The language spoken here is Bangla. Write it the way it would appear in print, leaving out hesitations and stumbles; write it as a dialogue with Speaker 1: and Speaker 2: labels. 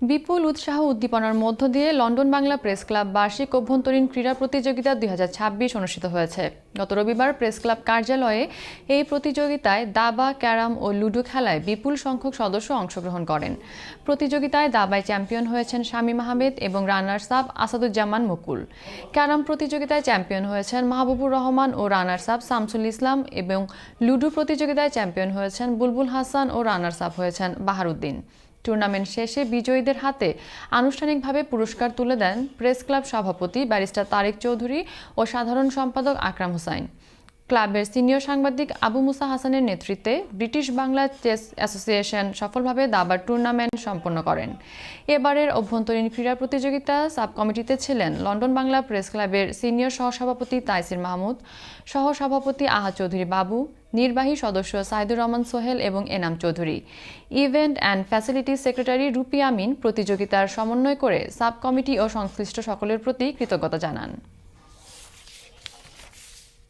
Speaker 1: বিপুল উৎসাহ উদ্দীপনার মধ্য দিয়ে লন্ডন বাংলা প্রেস ক্লাব বার্ষিক অভ্যন্তরীণ ক্রীড়া প্রতিযোগিতা 2026 অনুষ্ঠিত হয়েছে। গত রবিবার প্রেস ক্লাব কার্যালয়ে এই প্রতিযোগিতায় দাবা, ক্যারাম ও লুডো খেলায় বিপুল সংখ্যক সদস্য অংশগ্রহণ করেন। প্রতিযোগিতায় দাবায় চ্যাম্পিয়ন হয়েছেন শামীম আহমেদ এবং রানার্স আপ আসাদুজ্জামান মুকুল। ক্যারাম প্রতিযোগিতায় চ্যাম্পিয়ন হয়েছেন মাহবুবুর রহমান ও রানার্স আপ শামসুল ইসলাম এবং লুডো প্রতিযোগিতায় চ্যাম্পিয়ন হয়েছেন বুলবুল হাসান ও রানার্স আপ হয়েছেন বাহারুদ্দিন। টুর্নামেন্ট শেষে বিজয়ীদের হাতে আনুষ্ঠানিকভাবে পুরস্কার তুলে দেন প্রেস ক্লাব সভাপতি ব্যারিস্টার তারেক চৌধুরী ও সাধারণ সম্পাদক আকরাম হোসাইন। ক্লাবের সিনিয়র সাংবাদিক আবু মুসা হাসানের নেতৃত্বে ব্রিটিশ বাংলা চেস অ্যাসোসিয়েশন সফলভাবে দাবার টুর্নামেন্ট সম্পন্ন করেন। এবারের অভ্যন্তরীণ ক্রীড়া প্রতিযোগিতা সাব কমিটিতে ছিলেন লন্ডন বাংলা প্রেস ক্লাবের সিনিয়র সহসভাপতি তাইসির মাহমুদ, সহসভাপতি আহাদ চৌধুরী বাবু, নির্বাহী সদস্য সাইদুর রহমান সোহেল এবং Enam Chowdhury. Event and facilities secretary Rupi Amin প্রতিযোগিতার সমন্বয় করে সাব কমিটি ও সংশ্লিষ্ট সকলের প্রতি কৃতজ্ঞতা জানান।